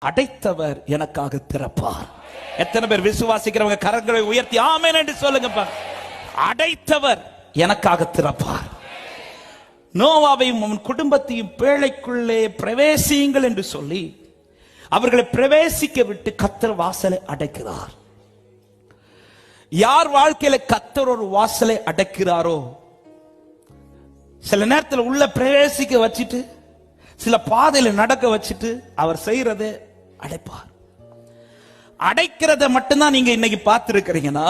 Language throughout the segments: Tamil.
அடைத்தவர் எனக்காக திறப்பார். எத்தனை பேர் விசுவாசிக்கிறவங்க கரங்களை உயர்த்தி ஆமென் என்று சொல்லுங்க. அடைத்தவர் எனக்காக திறப்பார். நோவாவையும் அவன் குடும்பத்தையும் பேழைக்குள்ளே பிரவேசியுங்கள் என்று சொல்லி அவர்களை பிரவேசிக்க விட்டு கர்த்தர் வாசலை அடைக்கிறார். யார் வாழ்க்கையில கர்த்தர் ஒரு வாசலை அடைக்கிறாரோ, சில நேரத்தில் உள்ள பிரவேசிக்க வச்சுட்டு சில பாதையில நடக்க வச்சுட்டு அவர் செய்யறதை அடைப்பார். அடைக்கிறத மட்டும்தான் நீங்க இன்னைக்கு பார்த்திருக்கிறீங்கன்னா,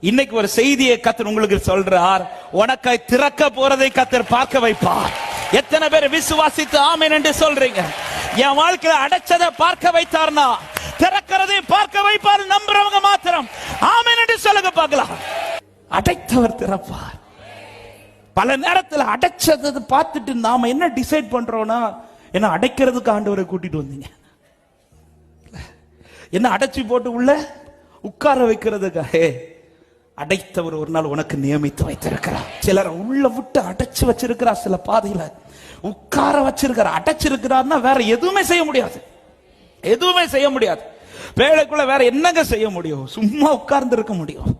இன்னைக்கு ஒரு செய்தியை கர்த்தர் உங்களுக்கு சொல்றார், உனக்காய் திறக்க போறதை கர்த்தர் பார்க்க வைப்பார். எத்தனை பேர் விசுவாசித்து ஆமென் என்று சொல்றீங்க? என் வாழ்க்கையில அடைச்சதை பார்க்க வைத்தார்னா திறக்கிறதை பார்க்க வைப்பார். நம்புறவங்க மாத்திரம் ஆமென் என்று சொல்லுங்க பார்க்கலாம். அடைத்தவர் திறப்பார். பல நேரத்தில் அடைச்சதை பார்த்துட்டு நாம என்ன டிசைட் பண்றோம்னா, என்ன அடைக்கிறதுக்கு ஆண்டவரை கூட்டிட்டு வந்தீங்க, என்ன அடைச்சி போட்டு உள்ள உட்கார வைக்கிறதுக்காக அடைத்தவர் ஒரு நாள் உனக்கு நியமித்து வைத்திருக்கிறார். சிலர் உள்ள விட்டு அடைச்சு வச்சிருக்கிறார், சில பாதையில உட்கார வச்சிருக்கிறார். அடைச்சிருக்கிறார்னா வேற எதுவுமே செய்ய முடியாது, எதுவுமே செய்ய முடியாது. வேலைக்குள்ள வேற என்னங்க செய்ய முடியும்? சும்மா உட்கார்ந்து இருக்க முடியும்,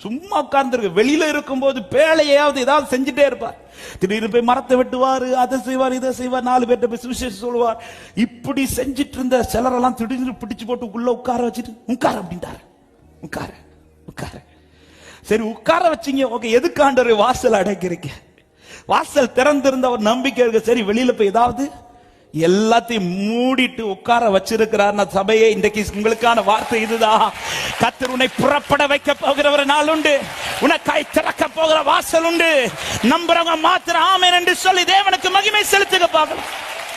சும்மா உட்கார்ந்து இருக்க. வெளியில இருக்கும் போது பேழையாவது ஏதாவது செஞ்சுட்டே இருப்பார். திடீர்னு போய் மரத்தை வெட்டுவாரு, அதை செய்வார், இதை செய்வார், 4 பேர்ட்ட போய் சுவிசேஷம் சொல்லுவார். இப்படி செஞ்சிட்டு இருந்த சிலரெல்லாம் திடீர்னு பிடிச்சு போட்டு உள்ள உட்கார வச்சுட்டு உட்கார அப்படின்ட்டாரு. உட்கார உட்கார சரி உட்கார வச்சீங்க, ஓகே. எதுக்கு ஆண்டவரே வாசல் அடைக்கிறீங்க? வாசல் திறந்திருந்த ஒரு நம்பிக்கை இருக்கு. சரி வெளியில போய் ஏதாவது எல்லாத்தையும் மூடிட்டு உட்கார வச்சிருக்கிறார். சபையே, இன்றைக்கு உங்களுக்கான வார்த்தை இதுதான். கர்த்தர் உன்னை புறப்பட வைக்க போகிற ஒரு நாள் உண்டு, உனக்காய் திறக்க போகிற வாசல் உண்டு. நம்புறவங்க மாத்திரம் ஆமென் என்று சொல்லி தேவனுக்கு மகிமை செலுத்துக பார்க்கலாம்.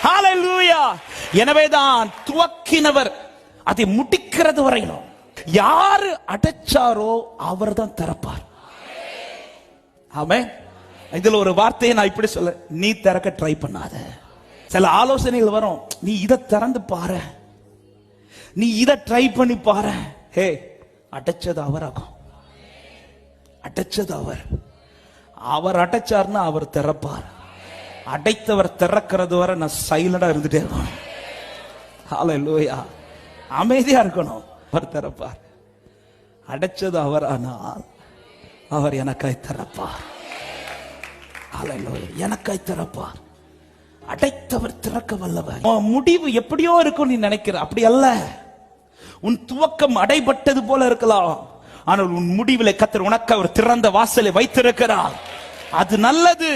ஹalleluya. எனவேதான் துவக்கினவர் அதை முடிக்கிறது வரையிலும் யாரு அடைச்சாரோ அவர் தான் திறப்பார். ஆமென். இதுல ஒரு வார்த்தையை நான் இப்படி சொல்ல, நீ திறக்க ட்ரை பண்ணாத. சில ஆலோசனைகள் வரும், நீ இதை திறந்து பாரு, நீ இதை ட்ரை பண்ணி பாரு. ஹே, அடைச்சது அவராகும், அடைச்சது அவர். அவர் அடைச்சார்னா அவர் திறப்பார். அடைத்தவர் திறக்கிறது வரை நான் சைலண்டா இருந்துட்டே இருக்கணும். ஹalleluya. அமைதியா இருக்கணும். அவர் திறப்பார். அடைச்சது அவர், ஆனால் அவர் எனக்காய் திறப்பார். ஹalleluya. எனக்காய் திறப்பார். அடைத்தவர் திறக்க வல்லவர். முடிவு எப்படியோ இருக்கும் நீ நினைக்கிற, அப்படி அல்ல. உன் துவக்கம் அடைபட்டது போல இருக்கலாம், ஆனால் உன் முடிவில் கர்த்தர் உனக்கு அவர் திறந்த வாசலை வைத்திருக்கிறார். அது நல்லது.